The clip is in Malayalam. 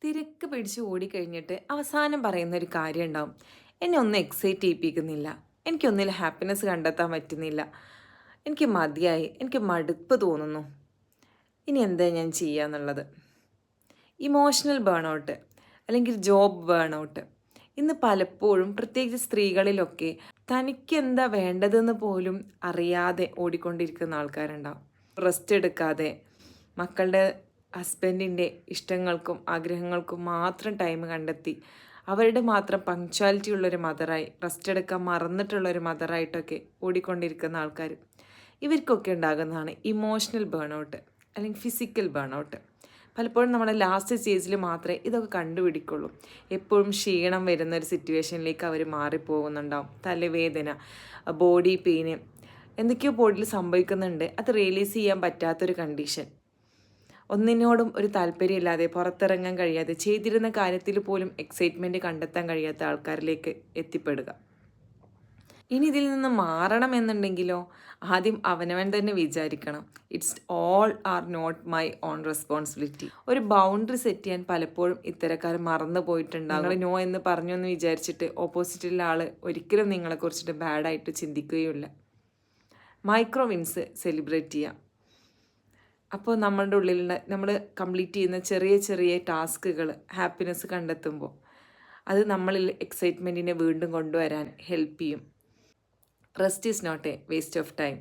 തിരക്ക് പിടിച്ച് ഓടിക്കഴിഞ്ഞിട്ട് അവസാനം പറയുന്ന ഒരു കാര്യം ഉണ്ടാവും. എന്നെ ഒന്നും എക്സൈറ്റ് ചെയ്യിപ്പിക്കുന്നില്ല. എനിക്കൊന്നിൽ ഹാപ്പിനെസ് കണ്ടെത്താൻ പറ്റുന്നില്ല. എനിക്ക് മതിയായി. എനിക്ക് മടുപ്പ് തോന്നുന്നു. ഇനി എന്താ ഞാൻ ചെയ്യുക എന്നുള്ളത്. ഇമോഷണൽ ബേൺ ഔട്ട് അല്ലെങ്കിൽ ജോബ് ബേൺ ഔട്ട് ഇന്ന് പലപ്പോഴും പ്രത്യേകിച്ച് സ്ത്രീകളിലൊക്കെ തനിക്ക് എന്താ വേണ്ടതെന്ന് പോലും അറിയാതെ ഓടിക്കൊണ്ടിരിക്കുന്ന ആൾക്കാരുണ്ടാവും. റെസ്റ്റ് എടുക്കാതെ മക്കളുടെ ഹസ്ബൻഡിൻ്റെ ഇഷ്ടങ്ങൾക്കും ആഗ്രഹങ്ങൾക്കും മാത്രം ടൈം കണ്ടെത്തി അവരുടെ മാത്രം പങ്ക്ച്വാലിറ്റി ഉള്ളൊരു മദറായി റെസ്റ്റ് എടുക്കാൻ മറന്നിട്ടുള്ളൊരു മദറായിട്ടൊക്കെ ഓടിക്കൊണ്ടിരിക്കുന്ന ആൾക്കാർ, ഇവർക്കൊക്കെ ഉണ്ടാകുന്നതാണ് ഇമോഷണൽ ബേൺ ഔട്ട് അല്ലെങ്കിൽ ഫിസിക്കൽ ബേൺ ഔട്ട്. പലപ്പോഴും നമ്മുടെ ലാസ്റ്റ് സ്റ്റേജിൽ മാത്രമേ ഇതൊക്കെ കണ്ടുപിടിക്കുള്ളൂ. എപ്പോഴും ക്ഷീണം വരുന്ന ഒരു സിറ്റുവേഷനിലേക്ക് അവർ മാറിപ്പോകുന്നുണ്ടാവും. തലവേദന, ബോഡി പെയിന്, എന്തൊക്കെയോ ബോഡിയിൽ സംഭവിക്കുന്നുണ്ട്. അത് റിയലൈസ് ചെയ്യാൻ പറ്റാത്തൊരു കണ്ടീഷൻ. ഒന്നിനോടും ഒരു താല്പര്യമില്ലാതെ പുറത്തിറങ്ങാൻ കഴിയാതെ ചെയ്തിരുന്ന കാര്യത്തിൽ പോലും എക്സൈറ്റ്മെൻറ്റ് കണ്ടെത്താൻ കഴിയാത്ത ആൾക്കാരിലേക്ക് എത്തിപ്പെടുക. ഇനി ഇതിൽ നിന്ന് മാറണമെന്നുണ്ടെങ്കിലോ ആദ്യം അവനവൻ തന്നെ വിചാരിക്കണം. It's all are not my own responsibility. ഒരു ബൗണ്ടറി സെറ്റ് ചെയ്യാൻ പലപ്പോഴും ഇത്തരക്കാർ മറന്നു പോയിട്ടുണ്ടാകും. നിങ്ങൾ നോ എന്ന് പറഞ്ഞു എന്ന് വിചാരിച്ചിട്ട് ഓപ്പോസിറ്റുള്ള ആൾ ഒരിക്കലും നിങ്ങളെക്കുറിച്ചിട്ട് ബാഡായിട്ട് ചിന്തിക്കുകയുമില്ല. മൈക്രോ വിൻസ് സെലിബ്രേറ്റ് ചെയ്യാം. അപ്പോൾ നമ്മളുടെ ഉള്ളിലുള്ള നമ്മൾ കംപ്ലീറ്റ് ചെയ്യുന്ന ചെറിയ ചെറിയ ടാസ്കുകൾ ഹാപ്പിനെസ് കണ്ടെത്തുമ്പോൾ അത് നമ്മളിൽ എക്സൈറ്റ്മെൻറ്റിനെ വീണ്ടും കൊണ്ടുവരാൻ ഹെൽപ്പ് ചെയ്യും. Rest is not a waste of time.